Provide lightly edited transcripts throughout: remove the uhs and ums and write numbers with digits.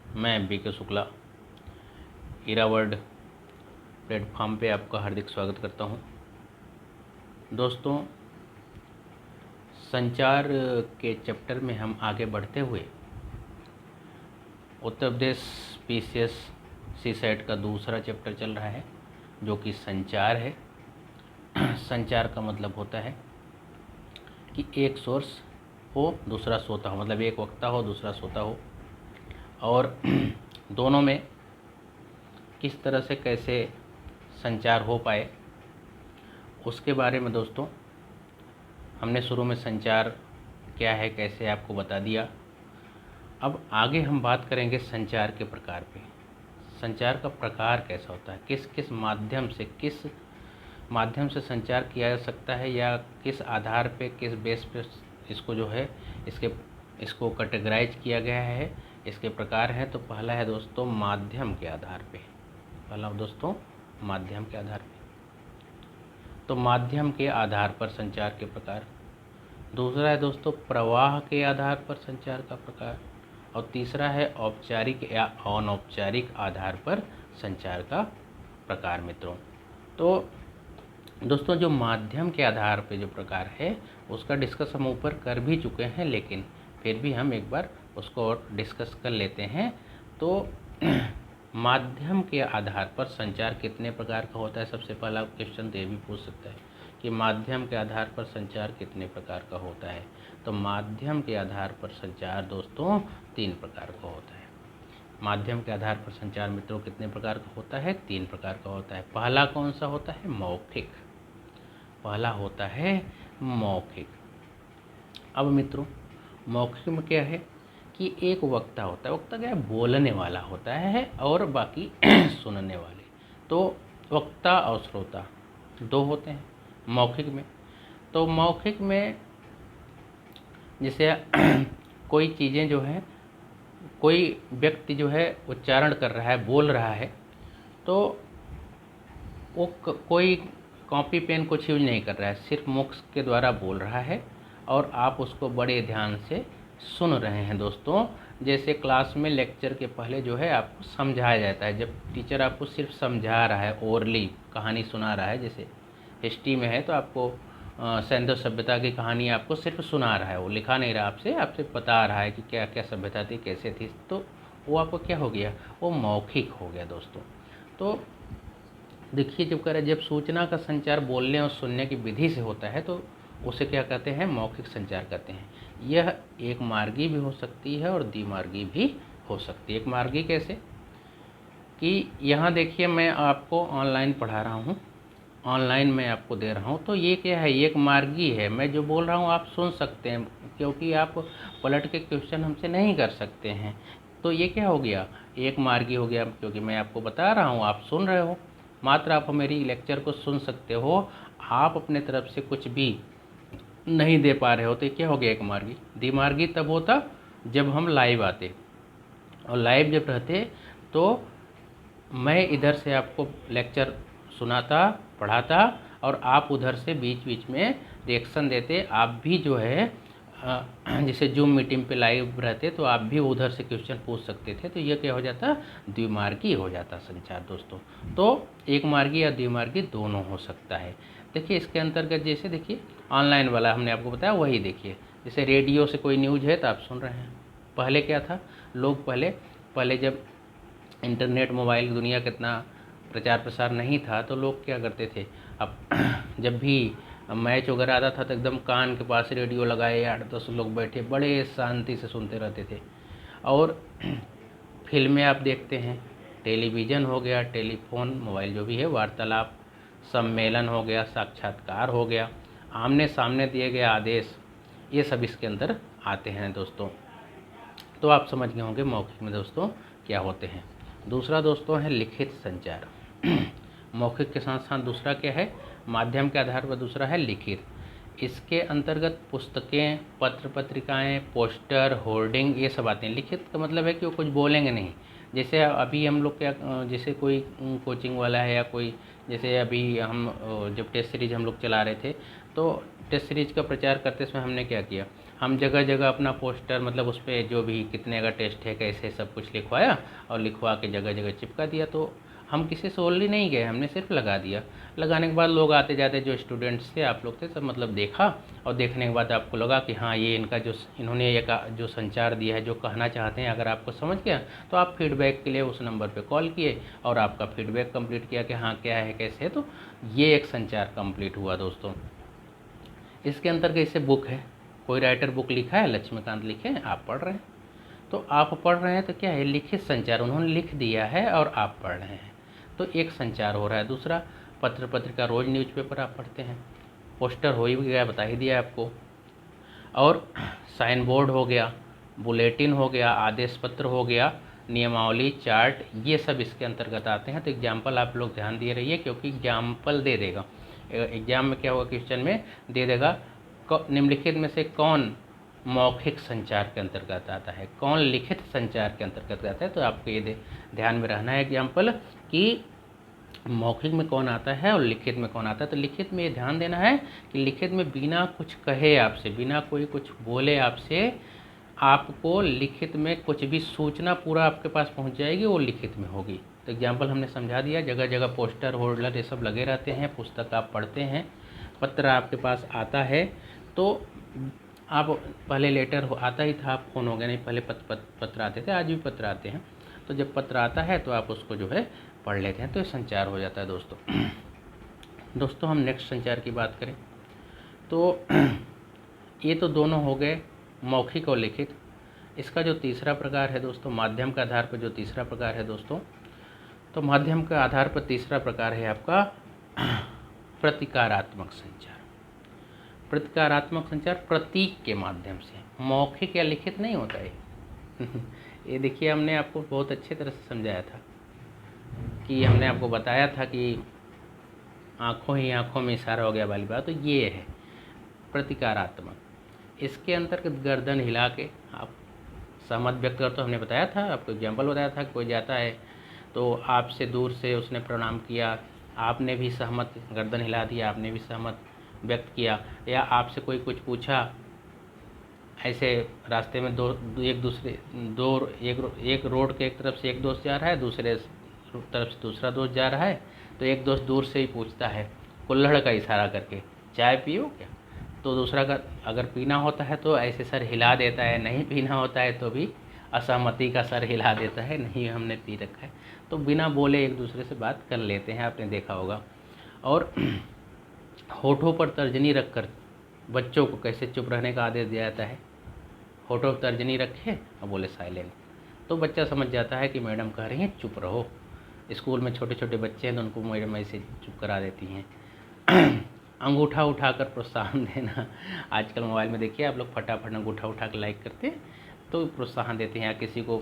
मैं BK Shukla ईरावर्ड platform पे आपका हार्दिक स्वागत करता हूं। दोस्तों, संचार के चैप्टर में हम आगे बढ़ते हुए उत्तर प्रदेश पीसीएस सीसेट का दूसरा चैप्टर चल रहा है, जो कि संचार है। संचार का मतलब होता है कि एक सोर्स हो दूसरा श्रोता हो, मतलब एक वक्ता हो दूसरा श्रोता हो, और दोनों में किस तरह से कैसे संचार हो पाए, उसके बारे में दोस्तों हमने शुरू में संचार क्या है कैसे आपको बता दिया। अब आगे हम बात करेंगे संचार के प्रकार पे। संचार का प्रकार कैसा होता है, किस माध्यम से संचार किया जा सकता है, या किस आधार पे किस बेस पे इसको जो है इसको कैटेगराइज किया गया है, इसके प्रकार हैं। तो पहला है दोस्तों माध्यम के आधार पे। माध्यम के आधार पे, तो माध्यम के आधार पर संचार के प्रकार। दूसरा है दोस्तों प्रवाह के आधार पर संचार का प्रकार, और तीसरा है औपचारिक या अनौपचारिक आधार पर संचार का प्रकार। मित्रों, तो दोस्तों जो माध्यम के आधार पे जो प्रकार है उसका डिस्कस हम ऊपर कर भी चुके हैं, लेकिन फिर भी हम एक बार उसको और डिस्कस कर लेते हैं। तो माध्यम के आधार पर संचार कितने प्रकार का होता है। सबसे पहला क्वेश्चन तो ये भी पूछ सकता है कि माध्यम के आधार पर संचार कितने प्रकार का होता है। तो माध्यम के आधार पर संचार दोस्तों 3 प्रकार का होता है। माध्यम के आधार पर संचार मित्रों कितने प्रकार का होता है, 3 प्रकार का होता है। पहला कौन सा होता है, मौखिक। पहला होता है मौखिक। अब मित्रों मौखिक में क्या है कि एक वक्ता होता है। वक्ता क्या है, बोलने वाला होता है, और बाकी सुनने वाले। तो वक्ता और श्रोता 2 होते हैं मौखिक में। तो मौखिक में जैसे कोई चीज़ें जो है, कोई व्यक्ति जो है उच्चारण कर रहा है, बोल रहा है, तो वो कोई कॉपी पेन कुछ यूज नहीं कर रहा है, सिर्फ मुख के द्वारा बोल रहा है, और आप उसको बड़े ध्यान से सुन रहे हैं। दोस्तों जैसे क्लास में लेक्चर के पहले जो है आपको समझाया जाता है, जब टीचर आपको सिर्फ समझा रहा है, ओरली कहानी सुना रहा है, जैसे हिस्ट्री में है तो आपको सैंधव सभ्यता की कहानी आपको सिर्फ सुना रहा है, वो लिखा नहीं रहा, आपसे बता रहा है कि क्या क्या सभ्यता थी, कैसे थी, तो वो आपको क्या हो गया, वो मौखिक हो गया दोस्तों। तो देखिए जब सूचना का संचार बोलने और सुनने की विधि से होता है तो उसे क्या कहते हैं, मौखिक संचार कहते हैं। यह एक मार्गी भी हो सकती है और द्विमार्गी भी हो सकती है। एक मार्गी कैसे कि यहाँ देखिए मैं आपको ऑनलाइन पढ़ा रहा हूँ, ऑनलाइन मैं आपको दे रहा हूँ, तो ये क्या है, एक मार्गी है। मैं जो बोल रहा हूँ आप सुन सकते हैं, क्योंकि आप पलट के क्वेश्चन हमसे नहीं कर सकते हैं। तो ये क्या हो गया, एक मार्गी हो गया, क्योंकि मैं आपको बता रहा हूँ आप सुन रहे हो, मात्र आप मेरी लेक्चर को सुन सकते हो, आप अपने तरफ से कुछ भी नहीं दे पा रहे हो, तो ये क्या हो गया, एक मार्गी। द्विमार्गी तब होता जब हम लाइव आते, और लाइव जब रहते तो मैं इधर से आपको लेक्चर सुनाता, पढ़ाता, और आप उधर से बीच बीच में रिएक्शन देते। आप भी जो है जैसे जूम मीटिंग पे लाइव रहते तो आप भी उधर से क्वेश्चन पूछ सकते थे। तो ये क्या हो जाता, द्विमार्गी हो जाता संचार दोस्तों। तो एक मार्गी या द्विमार्गी दोनों हो सकता है। देखिए इसके अंतर्गत जैसे देखिए ऑनलाइन वाला हमने आपको बताया, वही देखिए जैसे रेडियो से कोई न्यूज़ है तो आप सुन रहे हैं। पहले क्या था, लोग पहले जब इंटरनेट मोबाइल दुनिया का इतना प्रचार प्रसार नहीं था, तो लोग क्या करते थे, अब जब भी मैच वगैरह आता था तो एकदम कान के पास रेडियो लगाए 8-10 लोग बैठे बड़े शांति से सुनते रहते थे। और फिल्में आप देखते हैं, टेलीविज़न हो गया, टेलीफोन, मोबाइल जो भी है, वार्तालाप, सम्मेलन हो गया, साक्षात्कार हो गया, आमने सामने दिए गए आदेश, ये सब इसके अंदर आते हैं दोस्तों। तो आप समझ गए होंगे मौखिक में दोस्तों क्या होते हैं। दूसरा दोस्तों है लिखित संचार। मौखिक के साथ साथ दूसरा क्या है, माध्यम के आधार पर दूसरा है लिखित। इसके अंतर्गत पुस्तकें, पत्र पत्रिकाएं, पोस्टर, होर्डिंग, ये सब आते हैं। लिखित का मतलब है कि वो कुछ बोलेंगे नहीं। जैसे अभी हम लोग क्या, जैसे कोई कोचिंग वाला है या कोई, जैसे अभी हम जब टेस्ट सीरीज हम लोग चला रहे थे, तो टेस्ट सीरीज का प्रचार करते समय हमने क्या किया, हम जगह जगह अपना पोस्टर मतलब उस पर जो भी कितने का टेस्ट है कैसे सब कुछ लिखवाया और लिखवा के जगह जगह चिपका दिया। तो हम किसी से ओनली नहीं गए, हमने सिर्फ लगा दिया। लगाने के बाद लोग आते जाते जो स्टूडेंट्स थे आप लोग थे सब मतलब देखा, और देखने के बाद आपको लगा कि हाँ ये इनका जो इन्होंने ये जो संचार दिया है जो कहना चाहते हैं अगर आपको समझ गया तो आप फीडबैक के लिए उस नंबर पे कॉल किए और आपका फीडबैक कंप्लीट किया कि हाँ क्या है कैसे है। तो ये एक संचार कंप्लीट हुआ दोस्तों। इसके अंतर्गत इससे बुक है, कोई राइटर बुक लिखा है, लक्ष्मीकांत लिखे हैं, आप पढ़ रहे हैं। तो आप पढ़ रहे हैं तो क्या है, लिखित संचार, उन्होंने लिख दिया है और आप पढ़ रहे हैं तो एक संचार हो रहा है। दूसरा, पत्र पत्रिका रोज़ न्यूज़पेपर आप पढ़ते हैं, पोस्टर हो ही गया, बता ही दिया आपको, और साइन बोर्ड हो गया, बुलेटिन हो गया, आदेश पत्र हो गया, नियमावली, चार्ट, ये सब इसके अंतर्गत आते हैं। तो एग्जाम्पल आप लोग ध्यान दिए रहिए क्योंकि एग्जाम्पल दे देगा एग्जाम में, क्या होगा क्वेश्चन में दे देगा निम्नलिखित में से कौन मौखिक संचार के अंतर्गत आता है, कौन लिखित संचार के अंतर्गत आता है। तो आपको ये ध्यान में रहना है एग्जाम्पल कि मौखिक में कौन आता है और लिखित में कौन आता है। तो लिखित में ये ध्यान देना है कि लिखित में बिना कुछ कहे आपसे, बिना कोई कुछ बोले आपसे, आपको लिखित में कुछ भी सूचना पूरा आपके पास पहुंच जाएगी, वो लिखित में होगी। तो एग्जाम्पल हमने समझा दिया, जगह जगह पोस्टर होल्डर ये सब लगे रहते हैं, पुस्तक आप पढ़ते हैं, पत्र आपके पास आता है। तो आप पहले लेटर आता ही था, फ़ोन हो गया नहीं, पहले पत्र आते थे, आज भी पत्र आते हैं। तो जब पत्र आता है तो आप उसको जो है पढ़ लेते हैं, तो ये संचार हो जाता है दोस्तों हम नेक्स्ट संचार की बात करें तो ये तो दोनों हो गए मौखिक और लिखित। इसका जो तीसरा प्रकार है दोस्तों, माध्यम के आधार पर जो तीसरा प्रकार है दोस्तों, तो माध्यम के आधार पर तीसरा प्रकार है आपका प्रतिकारात्मक संचार। प्रतिकारात्मक संचार प्रतीक के माध्यम से, मौखिक या लिखित नहीं होता है ये देखिए हमने आपको बहुत अच्छे तरह से समझाया था कि हमने आपको बताया था कि आँखों ही आँखों में इशारा हो गया वाली बात। तो ये है प्रतिकारात्मक, इसके अंतर्गत गर्दन हिला के आप सहमत व्यक्त कर, तो हमने बताया था आपको एग्जाम्पल बताया था, कोई जाता है तो आपसे दूर से उसने प्रणाम किया, आपने भी सहमत गर्दन हिला दिया, आपने भी सहमत व्यक्त किया। या आपसे कोई कुछ पूछा, ऐसे रास्ते में एक रोड के एक तरफ से एक दोस्त जा रहा है, दूसरे तरफ से दूसरा दोस्त जा रहा है, तो एक दोस्त दूर से ही पूछता है कुल्हड़ का इशारा करके, चाय पियो क्या। तो दूसरा का अगर पीना होता है तो ऐसे सर हिला देता है, नहीं पीना होता है तो भी असहमति का सर हिला देता है, नहीं हमने पी रखा है। तो बिना बोले एक दूसरे से बात कर लेते हैं, आपने देखा होगा। और होठों पर तर्जनी रखकर बच्चों को कैसे चुप रहने का आदेश दिया जाता है, होठों पर तर्जनी रखे और बोले साइलेंट, तो बच्चा समझ जाता है कि मैडम कह रही हैं चुप रहो। स्कूल में छोटे छोटे बच्चे हैं तो उनको मैडम ऐसे चुप करा देती हैं। अंगूठा उठाकर प्रोत्साहन देना, आजकल मोबाइल में देखिए आप लोग फटाफट अंगूठा उठा कर लाइक करते हैं तो प्रोत्साहन देते हैं। या किसी को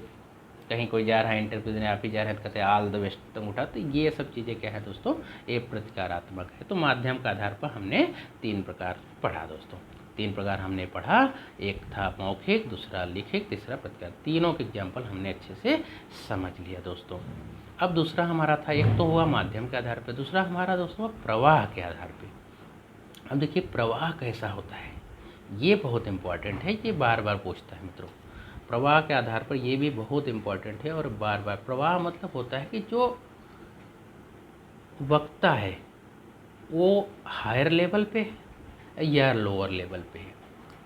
कहीं कोई जा रहा है इंटरव्यू देने, आप ही जा रहे हैं, कहते हैं ऑल द बेस्ट अंगूठा। तो ये सब चीज़ें क्या है दोस्तों, ये प्रतिकारात्मक है। तो माध्यम के आधार पर हमने 3 प्रकार पढ़ा दोस्तों, 3 प्रकार हमने पढ़ा, एक था मौखिक, दूसरा लिखित, तीसरा प्रतिकार। तीनों के एग्जाम्पल हमने अच्छे से समझ लिया दोस्तों। अब दूसरा हमारा था, एक तो हुआ माध्यम के आधार पर, दूसरा हमारा दोस्तों प्रवाह के आधार पर। अब देखिए प्रवाह कैसा होता है, ये बहुत इम्पॉर्टेंट है, ये बार बार पूछता है मित्रों। प्रवाह के आधार पर ये भी बहुत इम्पॉर्टेंट है और बार बार, प्रवाह मतलब होता है कि जो वक्ता है वो हायर लेवल पे है या लोअर लेवल पे है,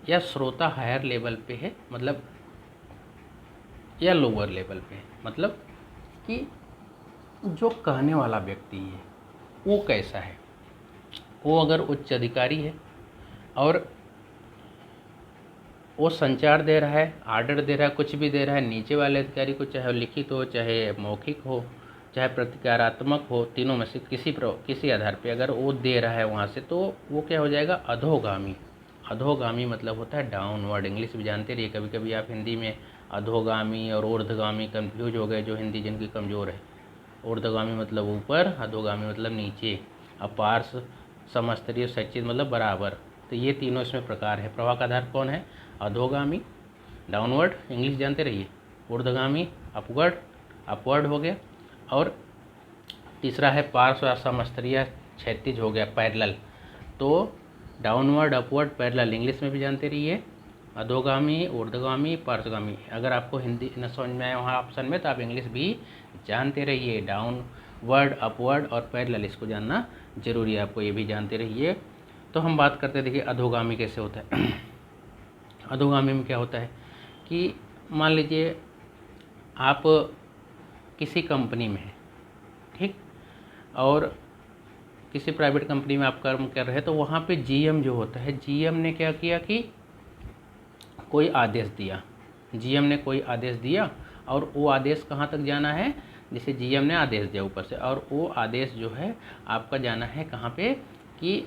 या श्रोता हायर लेवल पे है मतलब या लोअर लेवल पे है, मतलब कि जो कहने वाला व्यक्ति है वो कैसा है। वो अगर उच्च अधिकारी है और वो संचार दे रहा है, आर्डर दे रहा है, कुछ भी दे रहा है नीचे वाले अधिकारी को, चाहे लिखित हो, चाहे मौखिक हो, चाहे प्रतिकारात्मक हो, तीनों में से किसी आधार पे अगर वो दे रहा है वहाँ से, तो वो क्या हो जाएगा, अधोगामी। अधोगामी मतलब होता है डाउनवर्ड। इंग्लिश भी जानते रहिए, कभी कभी आप हिंदी में अधोगामी और ऊर्ध्वगामी कंफ्यूज हो गए, जो हिंदी जिनकी कमज़ोर है। ऊर्ध्वगामी मतलब ऊपर, अधोगामी मतलब नीचे, अपार्श्व, समस्तरीय, सचित मतलब बराबर। तो ये तीनों इसमें प्रकार है। प्रवाह का आधार कौन है, अधोगामी डाउनवर्ड, इंग्लिश जानते रहिए, ऊर्ध्वगामी अपवर्ड, अपवर्ड हो गया, और तीसरा है पार्श्व समस्तरीय, क्षैतिज हो गया, पैरेलल। तो डाउनवर्ड, अपवर्ड, पैरेलल इंग्लिश में भी जानते रहिए, अधोगामी, ऊर्ध्वगामी, पार्श्वगामी। अगर आपको हिंदी न समझ में आए वहाँ ऑप्शन में, तो आप इंग्लिश भी जानते रहिए। डाउनवर्ड, अपवर्ड और पैरेलल, इसको जानना जरूरी है आपको, ये भी जानते रहिए। तो हम बात करते हैं, देखिए अधोगामी कैसे होता है। अधोगामी में क्या होता है कि मान लीजिए आप किसी कंपनी में हैं, ठीक, और किसी प्राइवेट कंपनी में आप कर्म कर रहे हैं, तो वहाँ पे जीएम जो होता है, जीएम ने क्या किया कि कोई आदेश दिया, जीएम ने कोई आदेश दिया, और वो आदेश कहाँ तक जाना है, जैसे जीएम ने आदेश दिया ऊपर से, और वो आदेश जो है आपका जाना है कहाँ पे कि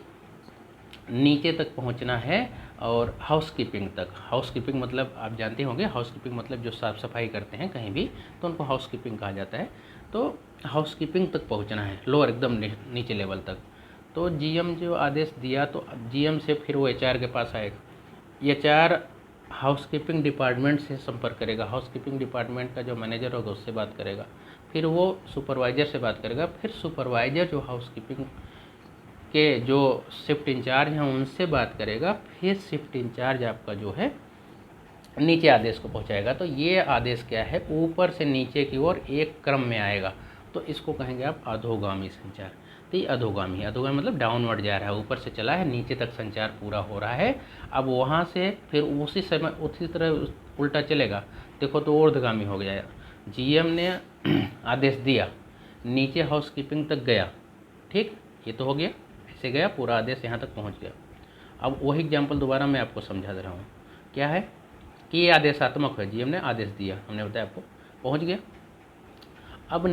नीचे तक पहुँचना है, और हाउसकीपिंग तक। हाउसकीपिंग मतलब आप जानते होंगे, हाउसकीपिंग मतलब जो साफ़ सफाई करते हैं कहीं भी, तो उनको हाउसकीपिंग कहा जाता है। तो हाउसकीपिंग तक पहुँचना है, लोअर एकदम नीचे लेवल तक। तो जीएम जो आदेश दिया, तो जीएम से फिर वो एचआर के पास आएगा। एचआर हाउसकीपिंग डिपार्टमेंट से संपर्क करेगा, हाउसकीपिंग डिपार्टमेंट का जो मैनेजर होगा उससे बात करेगा, फिर वो सुपरवाइज़र से बात करेगा, फिर सुपरवाइज़र जो हाउसकीपिंग के जो शिफ्ट इंचार्ज हैं उनसे बात करेगा, फिर शिफ्ट इंचार्ज आपका जो है नीचे आदेश को पहुंचाएगा। तो ये आदेश क्या है, ऊपर से नीचे की ओर एक क्रम में आएगा, तो इसको कहेंगे आप अधोगामी संचार। तो ये अधोगामी है, अधोगामी मतलब डाउनवर्ड जा रहा है, ऊपर से चला है, नीचे तक संचार पूरा हो रहा है। अब वहाँ से फिर उसी समय उसी तरह उल्टा चलेगा, देखो तो ऊर्ध्वगामी हो गया। जीएम ने आदेश दिया, नीचे हाउसकीपिंग तक गया, ठीक, ये तो हो गया, ऐसे गया पूरा आदेश यहाँ तक पहुँच गया। अब वही एग्जाम्पल दोबारा मैं आपको समझा दे रहा हूँ, क्या है कि ये आदेशात्मक है, जीएम ने आदेश दिया, हमने बताया आपको, पहुँच गया। अब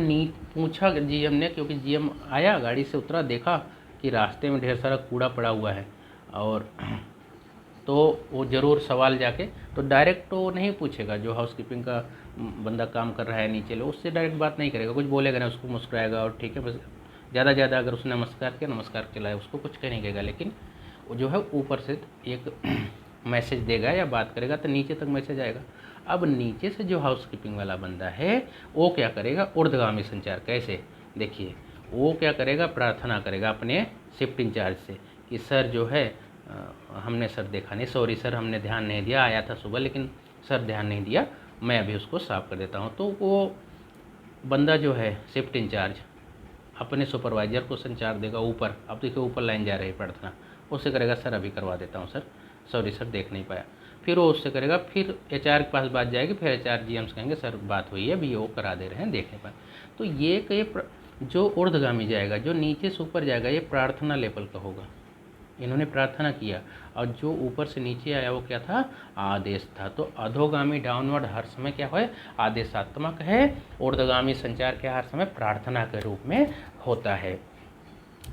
पूछा जीएम ने, क्योंकि जीएम आया, गाड़ी से उतरा, देखा कि रास्ते में ढेर सारा कूड़ा पड़ा हुआ है, और तो वो ज़रूर सवाल जाके, तो डायरेक्ट तो नहीं पूछेगा, जो हाउसकीपिंग का बंदा काम कर रहा है नीचे लो, उससे डायरेक्ट बात नहीं करेगा, कुछ बोलेगा ना, उसको मुस्कुराएगा और ठीक है बस, ज़्यादा अगर उसने नमस्कार किया, नमस्कार खिलाया, उसको कुछ कह नहीं कहेगा। लेकिन वो जो है ऊपर से एक मैसेज देगा या बात करेगा, तो नीचे तक मैसेज आएगा। अब नीचे से जो हाउसकीपिंग वाला बंदा है वो क्या करेगा, ऊर्ध्वगामी संचार। कैसे, देखिए, वो क्या करेगा, प्रार्थना करेगा अपने शिफ्ट इंचार्ज से कि सर जो है हमने सर देखा नहीं, सॉरी सर हमने ध्यान नहीं दिया, आया था सुबह लेकिन सर ध्यान नहीं दिया, मैं अभी उसको साफ़ कर देता हूँ। तो वो बंदा जो है शिफ्ट इंचार्ज अपने सुपरवाइज़र को संचार देगा ऊपर, अब देखिए ऊपर लाइन जा रही है प्रार्थना, उससे करेगा सर अभी करवा देता हूँ सर, सॉरी सर देख नहीं पाया। फिर वो उससे करेगा, फिर एचआर के पास बात जाएगी, फिर एचआर जीएम से कहेंगे सर बात हुई है, अभी वो करा दे रहे हैं, देख नहीं पाए। तो ये कई जो ऊर्ध्वगामी जाएगा, जो नीचे से ऊपर जाएगा, ये प्रार्थना लेवल का होगा, इन्होंने प्रार्थना किया, और जो ऊपर से नीचे आया वो क्या था, आदेश था। तो अधोगामी डाउनवर्ड हर समय क्या है, आदेशात्मक है। ऊर्ध्वगामी संचार क्या हर समय प्रार्थना के रूप में होता है।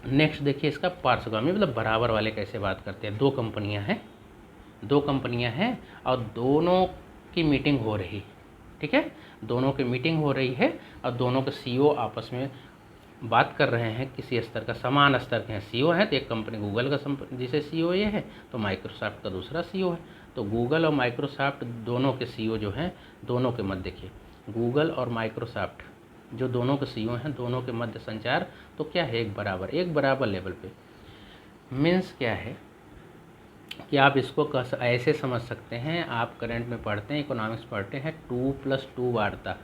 नेक्स्ट देखिए इसका पार्श्वगामी, मतलब बराबर वाले कैसे बात करते हैं। दो कंपनियां हैं और दोनों की मीटिंग हो रही, ठीक है, दोनों की मीटिंग हो रही है, और दोनों के सीईओ आपस में बात कर रहे हैं, किसी स्तर का, समान स्तर के हैं, सीईओ हैं। तो एक कंपनी गूगल का जिसे सीईओ ये है, तो माइक्रोसॉफ्ट का दूसरा सीईओ है। तो गूगल और माइक्रोसॉफ्ट दोनों के सीईओ जो हैं, दोनों के मध्य देखिए, गूगल और माइक्रोसॉफ्ट जो दोनों के सीईओ हैं, दोनों के मध्य संचार तो क्या है, एक बराबर लेवल पे। मीन्स क्या है कि आप इसको ऐसे समझ सकते हैं, आप करंट में पढ़ते हैं, इकोनॉमिक्स पढ़ते हैं, 2+2 वार्ता।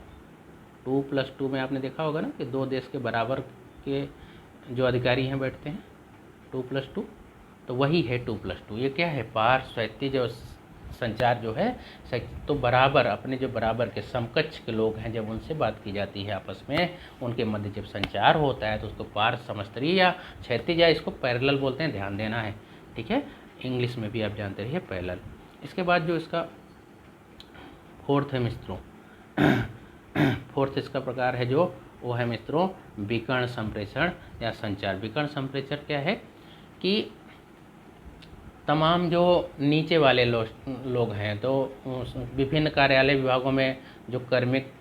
2+2 में आपने देखा होगा ना कि दो देश के बराबर के जो अधिकारी हैं बैठते हैं, 2+2, तो वही है 2+2। ये क्या है, पार्श्वैती जो संचार जो है, तो बराबर, अपने जो बराबर के समकक्ष के लोग हैं, जब उनसे बात की जाती है आपस में, उनके मध्य जब संचार होता है, तो उसको पार्श्व समस्तरीय या क्षैतिज, या इसको पैरेलल बोलते हैं, ध्यान देना है, ठीक है, इंग्लिश में भी आप जानते रहिए पैरेलल। इसके बाद जो इसका फोर्थ है मित्रों, फोर्थ इसका प्रकार है जो, वो है मित्रों विकर्ण संप्रेषण या संचार। विकर्ण संप्रेषण क्या है कि तमाम जो नीचे वाले लोग हैं, तो विभिन्न कार्यालय विभागों में जो कार्मिक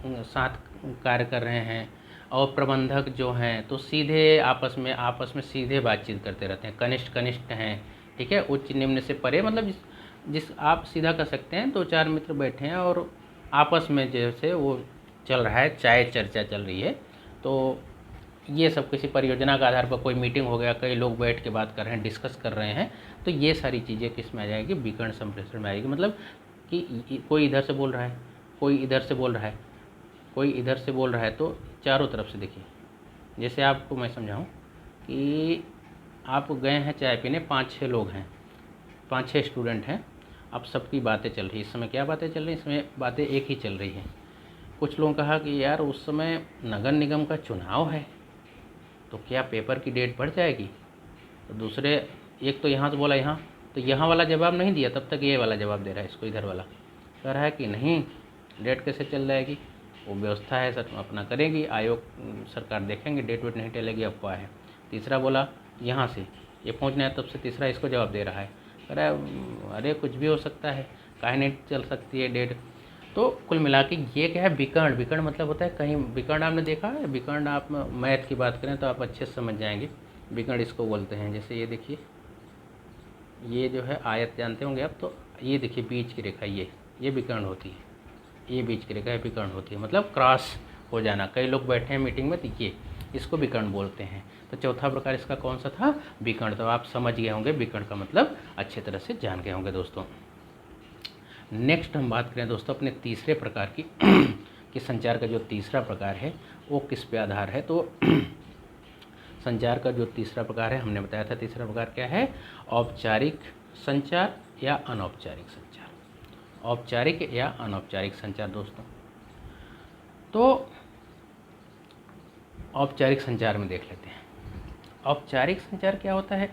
साथ कार्य कर रहे हैं, और प्रबंधक जो हैं, तो सीधे आपस में सीधे बातचीत करते रहते हैं, कनिष्ठ हैं, ठीक है, उच्च निम्न से परे, मतलब जिस आप सीधा कर सकते हैं, दो चार मित्र बैठे हैं और आपस में जैसे वो चल रहा है, चाय चर्चा चल रही है, तो ये सब किसी परियोजना के आधार पर कोई मीटिंग हो गया, कई लोग बैठ के बात कर रहे हैं, डिस्कस कर रहे हैं, तो ये सारी चीज़ें किस में आ जाएगी, विकर्ण संप्रेषण में आएगी। मतलब कि कोई इधर से बोल रहा है, कोई इधर से बोल रहा है, कोई इधर से बोल रहा है, तो चारों तरफ से देखिए। जैसे आपको मैं समझाऊं कि आप गए हैं चाय पीने, 5-6 लोग हैं, 5-6 स्टूडेंट हैं, अब सबकी बातें चल रही। इस समय क्या बातें चल रही, इसमें बातें एक ही चल रही हैं। कुछ लोगों ने कहा कि यार उस समय नगर निगम का चुनाव है, तो क्या पेपर की डेट बढ़ जाएगी। तो दूसरे, एक तो यहाँ से बोला यहाँ, तो यहाँ वाला जवाब नहीं दिया, तब तक ये वाला जवाब दे रहा है इसको, इधर वाला कह रहा है कि नहीं, डेट कैसे चल जाएगी, वो व्यवस्था है सर अपना करेगी, आयोग सरकार देखेंगे, डेट वेट नहीं टलेगी, अफवाह है। तीसरा बोला यहाँ से ये पहुँचना है, तब से तीसरा इसको जवाब दे रहा है, कह रहा है अरे कुछ भी हो सकता है, काहे नहीं चल सकती है डेट। तो कुल मिला के ये क्या है, विकर्ण। विकर्ण मतलब होता है कहीं, विकर्ण आपने देखा है, विकर्ण आप मैथ की बात करें तो आप अच्छे से समझ जाएंगे, विकर्ण इसको बोलते हैं। जैसे ये देखिए, ये जो है आयत जानते होंगे आप, तो ये देखिए बीच की रेखा, ये विकर्ण होती है, ये बीच की रेखा विकर्ण होती है, मतलब क्रॉस हो जाना। कई लोग बैठे हैं मीटिंग में, तो ये इसको विकर्ण बोलते हैं। तो चौथा प्रकार इसका कौन सा था, विकर्ण। तो आप समझ गए होंगे विकर्ण का मतलब, अच्छे तरह से जान गए होंगे दोस्तों। नेक्स्ट हम बात करें दोस्तों अपने तीसरे प्रकार की कि संचार का जो तीसरा प्रकार है वो किस पे आधार है। तो संचार का जो तीसरा प्रकार है, हमने बताया था तीसरा प्रकार क्या है, औपचारिक संचार या अनौपचारिक संचार। औपचारिक या अनौपचारिक संचार दोस्तों। तो औपचारिक संचार में देख लेते हैं। औपचारिक संचार क्या होता है,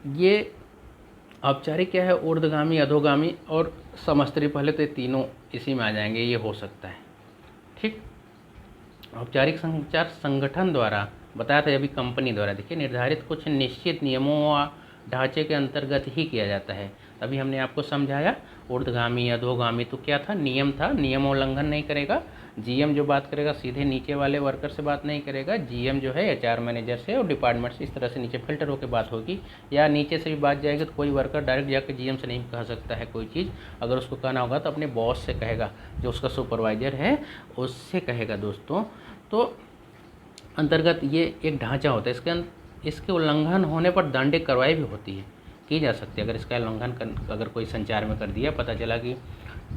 ये औपचारिक क्या है, ऊर्ध्वगामी, अधोगामी और समस्तरी, पहले तो ये तीनों इसी में आ जाएंगे, ये हो सकता है, ठीक। औपचारिक संचार संगठन द्वारा, बताया था अभी कंपनी द्वारा, देखिए निर्धारित कुछ निश्चित नियमों व ढांचे के अंतर्गत ही किया जाता है। अभी हमने आपको समझाया ऊर्ध्वगामी, अधोगामी, तो क्या था, नियम था, नियम उल्लंघन नहीं करेगा। जीएम जो बात करेगा सीधे नीचे वाले वर्कर से बात नहीं करेगा, जीएम जो है एचआर मैनेजर से और डिपार्टमेंट से इस तरह से नीचे फिल्टर होकर बात होगी। या नीचे से भी बात जाएगी तो कोई वर्कर डायरेक्ट जाकर जीएम से नहीं कह सकता है कोई चीज़, अगर उसको कहना होगा तो अपने बॉस से कहेगा, जो उसका सुपरवाइजर है उससे कहेगा दोस्तों। तो अंतर्गत ये एक ढांचा होता है, इसके उल्लंघन होने पर दंडिक कार्रवाई भी होती है, की जा सकती है। अगर इसका उल्लंघन अगर कोई संचार में कर दिया, पता चला कि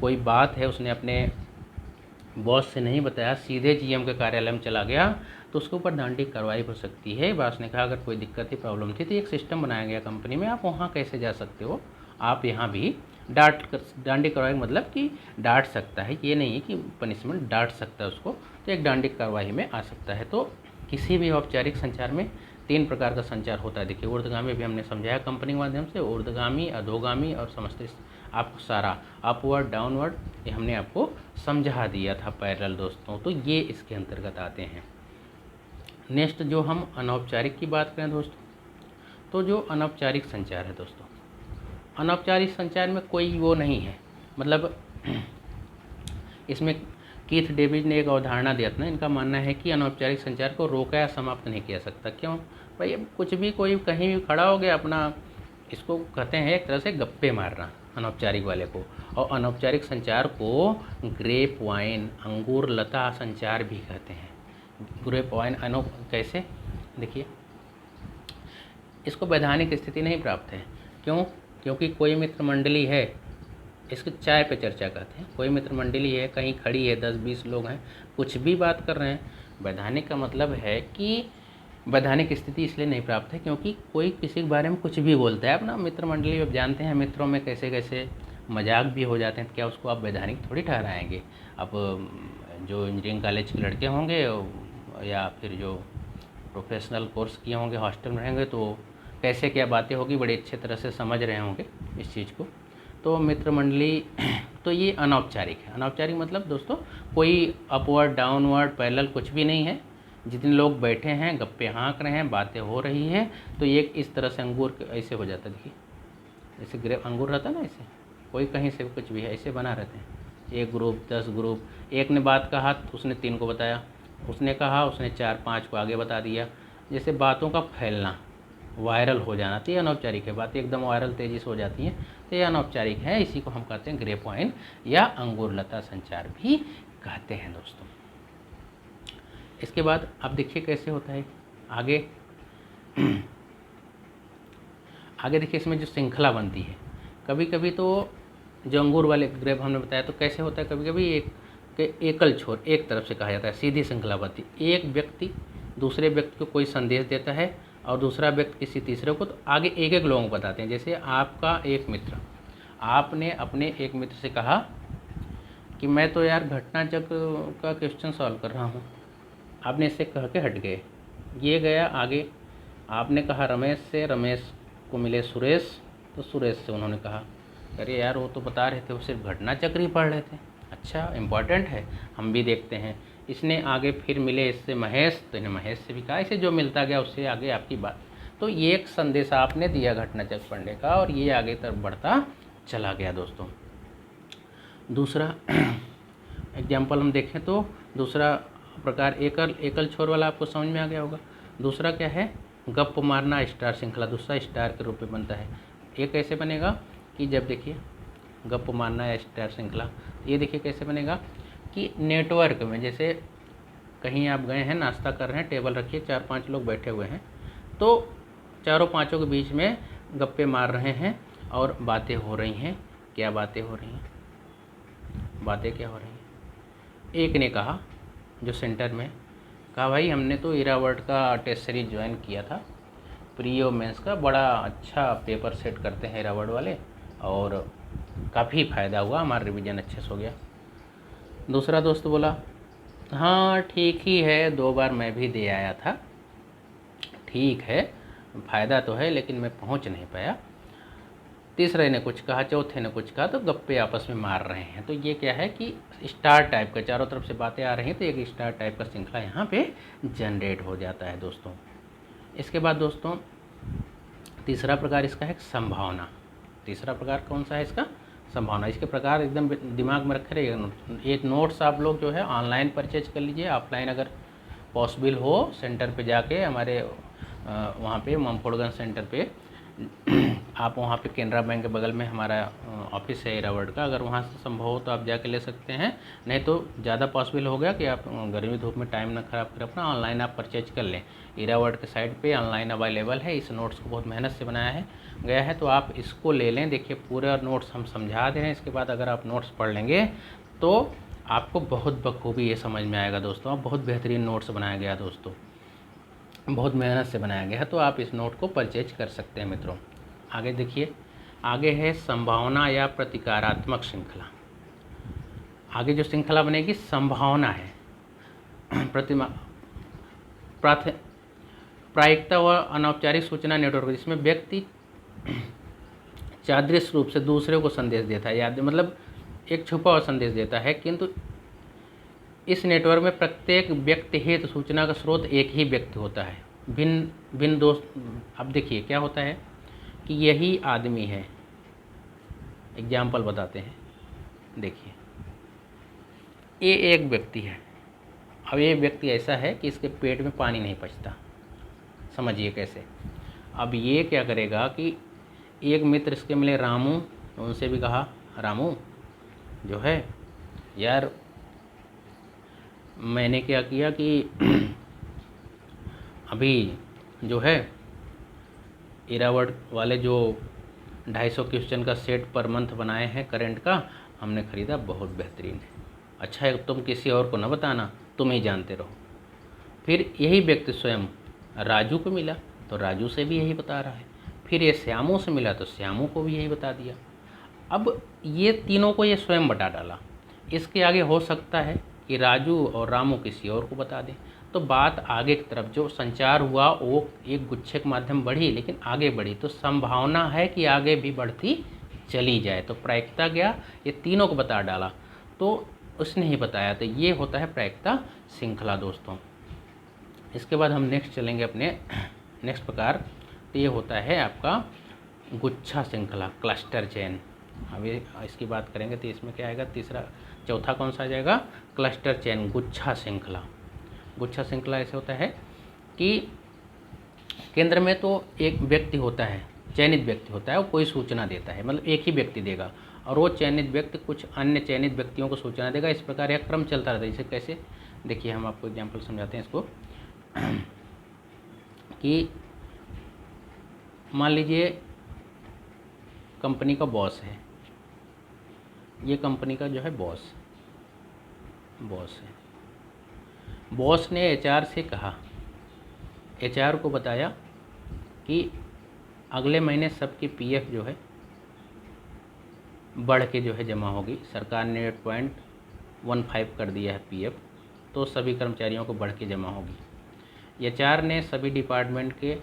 कोई बात है उसने अपने बॉस से नहीं बताया, सीधे जीएम के कार्यालय में चला गया, तो उसके ऊपर दंडिक कार्रवाई हो सकती है। बॉस ने कहा अगर कोई दिक्कत थी, प्रॉब्लम थी, तो एक सिस्टम बनाया गया कंपनी में, आप वहाँ कैसे जा सकते हो, आप यहाँ भी दंडिक कार्रवाई मतलब कि डांट सकता है, ये नहीं है कि पनिशमेंट, डांट सकता है उसको, तो एक दंडिक कार्रवाई में आ सकता है। तो किसी भी औपचारिक संचार में 3 प्रकार का संचार होता है। देखिए ऊर्ध्वगामी भी हमने समझाया कंपनी के माध्यम से, ऊर्ध्वगामी, अधोगामी और समस्त आपको सारा अपवर्ड, डाउनवर्ड, ये हमने आपको समझा दिया था पैरेलल दोस्तों, तो ये इसके अंतर्गत आते हैं। नेक्स्ट जो हम अनौपचारिक की बात करें दोस्तों, तो जो अनौपचारिक संचार है दोस्तों, अनौपचारिक संचार में कोई वो नहीं है, मतलब इसमें कीथ डेविड ने एक अवधारणा दिया था ना, इनका मानना है कि अनौपचारिक संचार को रोका या समाप्त नहीं किया सकता। क्यों भाई, अब कुछ भी कोई कहीं भी खड़ा हो गया अपना, इसको कहते हैं एक तरह से गप्पे मारना अनौपचारिक वाले को। और अनौपचारिक संचार को ग्रेप वाइन, अंगूर लता संचार भी कहते हैं। ग्रेप वाइन कैसे, देखिए इसको वैधानिक स्थिति नहीं प्राप्त है। क्यों, क्योंकि कोई मित्र मंडली है, इसको चाय पे चर्चा कहते हैं, कोई मित्र मंडली है, कहीं खड़ी है, 10-20 लोग हैं, कुछ भी बात कर रहे हैं। वैधानिक का मतलब है कि वैधानिक स्थिति इसलिए नहीं प्राप्त है क्योंकि कोई किसी के बारे में कुछ भी बोलता है अपना मित्र मंडली, आप जानते हैं मित्रों में कैसे कैसे मजाक भी हो जाते हैं, तो क्या उसको आप वैधानिक थोड़ी ठहराएंगे। अब जो इंजीनियरिंग कॉलेज के लड़के होंगे या फिर जो प्रोफेशनल कोर्स किए होंगे, हॉस्टल में रहेंगे, तो कैसे क्या बातें होगी बड़ी अच्छे तरह से समझ रहे होंगे इस चीज़ को। तो मित्र मंडली तो ये अनौपचारिक है। अनौपचारिक मतलब दोस्तों कोई अपवर्ड, डाउनवर्ड, पैरेलल कुछ भी नहीं है, जितने लोग बैठे हैं गप्पे हाँक रहे हैं, बातें हो रही हैं, तो ये इस तरह से अंगूर ऐसे हो जाता है। देखिए जैसे ग्रेप अंगूर रहता है ना, ऐसे कोई कहीं से कुछ भी है, ऐसे बना रहते हैं, एक ग्रुप, 10 ग्रुप, एक ने बात कहा तो उसने 3 को बताया, उसने कहा उसने 4-5 को आगे बता दिया, जैसे बातों का फैलना, वायरल हो जाना, तो ये अनौपचारिक है। बातें एकदम वायरल तेज़ी से हो जाती हैं, तो ये अनौपचारिक है। इसी को हम कहते हैं ग्रेप वाइन या अंगूर लता संचार भी कहते हैं दोस्तों। इसके बाद अब देखिए कैसे होता है आगे। आगे देखिए इसमें जो श्रृंखला बनती है, कभी कभी तो जो अंगूर वाले ग्रेप हमने बताया तो कैसे होता है, कभी कभी एक के एकल छोर एक तरफ से कहा जाता है, सीधी श्रृंखला बनती है। एक व्यक्ति दूसरे व्यक्ति को कोई संदेश देता है और दूसरा व्यक्ति किसी तीसरे को, तो आगे एक एक लोगों को बताते हैं। जैसे आपका एक मित्र, आपने अपने एक मित्र से कहा कि मैं तो यार घटना चक्र का क्वेश्चन सॉल्व कर रहा हूँ, आपने इससे कह के हट गए। ये गया आगे, आपने कहा रमेश से, रमेश को मिले सुरेश, तो सुरेश से उन्होंने कहा अरे यार वो तो बता रहे थे वो सिर्फ घटना चक्र ही पढ़ रहे थे, अच्छा इम्पॉर्टेंट है, हम भी देखते हैं। इसने आगे फिर मिले इससे महेश, तो इन्हें महेश से भी कहा, इसे जो मिलता गया उससे आगे आपकी बात। तो ये एक संदेश आपने दिया घटना चक्र पढ़ने का और ये आगे तक बढ़ता चला गया दोस्तों। दूसरा एग्जाम्पल हम देखें तो दूसरा प्रकार एकल छोर वाला आपको समझ में आ गया होगा। दूसरा क्या है, गप मारना स्टार श्रृंखला, दूसरा स्टार के रूप में बनता है। ये कैसे बनेगा कि जब देखिए गप मारना या स्टार श्रृंखला, ये देखिए कैसे बनेगा कि नेटवर्क में, जैसे कहीं आप गए हैं नाश्ता कर रहे हैं, टेबल रखिए 4-5 लोग बैठे हुए हैं, तो चारों पाँचों के बीच में गप्पे मार रहे हैं और बातें हो रही हैं। क्या बातें हो रही हैं, बातें क्या हो रही हैं, एक ने कहा जो सेंटर में, कहा भाई हमने तो इरावट का टेस्ट सीरीज ज्वाइन किया था, प्री मेंस का बड़ा अच्छा पेपर सेट करते हैं इरावट वाले और काफ़ी फ़ायदा हुआ, हमारा रिवीजन अच्छे से हो गया। दूसरा दोस्त बोला हाँ ठीक ही है, 2 बार मैं भी दे आया था, ठीक है फ़ायदा तो है लेकिन मैं पहुंच नहीं पाया। तीसरे ने कुछ कहा, चौथे ने कुछ कहा, तो गप्पे आपस में मार रहे हैं। तो ये क्या है कि स्टार टाइप का, चारों तरफ से बातें आ रही हैं तो एक स्टार टाइप का श्रृंखला यहाँ पे जनरेट हो जाता है दोस्तों। इसके बाद दोस्तों तीसरा प्रकार इसका है संभावना। तीसरा प्रकार कौन सा है इसका, संभावना। इसके प्रकार एकदम दिमाग में रखे रहिएगा। ये नोट्स आप लोग जो है ऑनलाइन परचेज कर लीजिए, ऑफलाइन अगर पॉसिबल हो सेंटर पे जाके, हमारे वहाँ पे ममफोड़गंज सेंटर पे आप वहाँ पे केनरा बैंक के बगल में हमारा ऑफिस है इरावट का, अगर वहाँ से संभव हो तो आप जाके ले सकते हैं। नहीं तो ज़्यादा पॉसिबल हो गया कि आप गर्मी धूप में टाइम ना ख़राब करें अपना, ऑनलाइन आप परचेज कर लें। इरावट के साइट पे ऑनलाइन अवेलेबल है। इस नोट्स को बहुत मेहनत से बनाया गया है, तो आप इसको ले लें। देखिए पूरा नोट्स हम समझा दे रहे हैं, इसके बाद अगर आप नोट्स पढ़ लेंगे तो आपको बहुत बखूबी ये समझ में आएगा दोस्तों। बहुत बेहतरीन नोट्स बनाया गया दोस्तों, बहुत मेहनत से बनाया गया है, तो आप इस नोट को परचेज कर सकते हैं मित्रों। आगे देखिए, आगे है संभावना या प्रतिकारात्मक श्रृंखला। आगे जो श्रृंखला बनेगी संभावना है, प्रायिकता व अनौपचारिक सूचना नेटवर्क, जिसमें व्यक्ति चादृश रूप से दूसरे को संदेश देता है, याद मतलब एक छुपा हुआ संदेश देता है, किंतु इस नेटवर्क में प्रत्येक व्यक्ति हित सूचना का स्रोत एक ही व्यक्ति होता है, भिन्न दोस्त। अब देखिए क्या होता है कि यही आदमी है, एग्जाम्पल बताते हैं। देखिए ये एक व्यक्ति है, अब ये व्यक्ति ऐसा है कि इसके पेट में पानी नहीं पचता, समझिए कैसे। अब ये क्या करेगा कि एक मित्र इसके मिले रामू, तो उनसे भी कहा रामू जो है यार मैंने क्या किया कि अभी जो है इरावट वाले जो 250 क्वेश्चन का सेट पर मंथ बनाए हैं करंट का, हमने ख़रीदा, बहुत बेहतरीन है, अच्छा है, तुम किसी और को न बताना, तुम ही जानते रहो। फिर यही व्यक्ति स्वयं राजू को मिला तो राजू से भी यही बता रहा है, फिर ये श्यामू से मिला तो श्यामू को भी यही बता दिया। अब ये तीनों को ये स्वयं बता डाला। इसके आगे हो सकता है कि राजू और रामू किसी और को बता दें, तो बात आगे की तरफ जो संचार हुआ वो एक गुच्छे के माध्यम बढ़ी, लेकिन आगे बढ़ी, तो संभावना है कि आगे भी बढ़ती चली जाए। तो प्रायिकता गया, ये तीनों को बता डाला तो उसने ही बताया, तो ये होता है प्रायिकता श्रृंखला दोस्तों। इसके बाद हम नेक्स्ट चलेंगे अपने नेक्स्ट प्रकार, तो ये होता है आपका गुच्छा श्रृंखला, क्लस्टर चेन। अभी इसकी बात करेंगे तो इसमें क्या आएगा, चौथा कौन सा आ जाएगा, क्लस्टर चेन, गुच्छा श्रृंखला। गुच्छा श्रृंखला ऐसे होता है कि केंद्र में तो एक व्यक्ति होता है, चयनित व्यक्ति होता है, वो कोई सूचना देता है, मतलब एक ही व्यक्ति देगा और वो चयनित व्यक्ति कुछ अन्य चयनित व्यक्तियों को सूचना देगा। इस प्रकार यह क्रम चलता रहता है। जैसे कैसे, देखिए हम आपको एग्जांपल समझाते हैं इसको कि मान लीजिए कंपनी का बॉस है, ये कंपनी का जो है बॉस है। बॉस ने एचआर से कहा, एचआर को बताया कि अगले महीने सबकी पीएफ जो है बढ़ के जो है जमा होगी। सरकार ने 8.15 कर दिया है पीएफ, तो सभी कर्मचारियों को बढ़ के जमा होगी। एचआर ने सभी डिपार्टमेंट के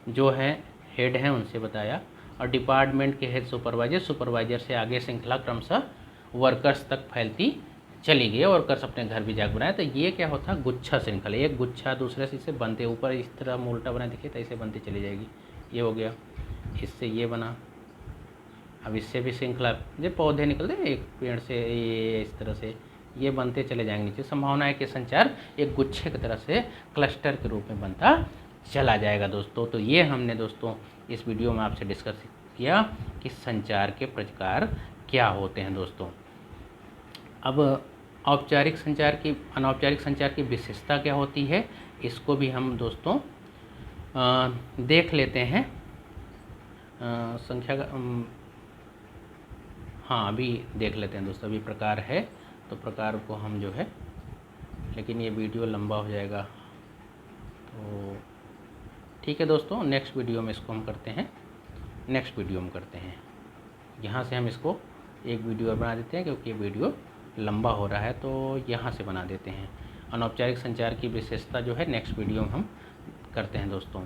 जो है हेड हैं उनसे बताया, और डिपार्टमेंट के हेड सुपरवाइजर से आगे श्रृंखला क्रमशः वर्कर्स तक फैलती चली गई। वर्कर्स अपने घर भी जाग बनाए। तो ये क्या होता है, गुच्छा श्रृंखला, एक गुच्छा दूसरे से इसे बनते ऊपर इस तरह मोल्टा बना, देखिए तो ऐसे बनती चली जाएगी। ये हो गया, इससे ये बना, अब इससे भी श्रृंखला, जब पौधे निकलते हैं एक पेड़ से, ये इस तरह से ये बनते चले जाएंगे नीचे। संभावना है कि संचार एक गुच्छे की तरह से क्लस्टर के रूप में बनता चला जाएगा दोस्तों। तो ये हमने दोस्तों इस वीडियो में आपसे डिस्कस किया कि संचार के प्रकार क्या होते हैं दोस्तों। अब औपचारिक संचार की, अनौपचारिक संचार की विशेषता क्या होती है, इसको भी हम दोस्तों देख लेते हैं। संख्या का हाँ अभी देख लेते हैं दोस्तों। अभी प्रकार है तो प्रकार को हम जो है, लेकिन ये वीडियो लंबा हो जाएगा, तो ठीक है दोस्तों, नेक्स्ट वीडियो में इसको हम करते हैं। यहाँ से हम इसको एक वीडियो बना देते हैं, क्योंकि ये वीडियो लंबा हो रहा है, तो यहाँ से बना देते हैं। अनौपचारिक संचार की विशेषता जो है नेक्स्ट वीडियो में हम करते हैं दोस्तों।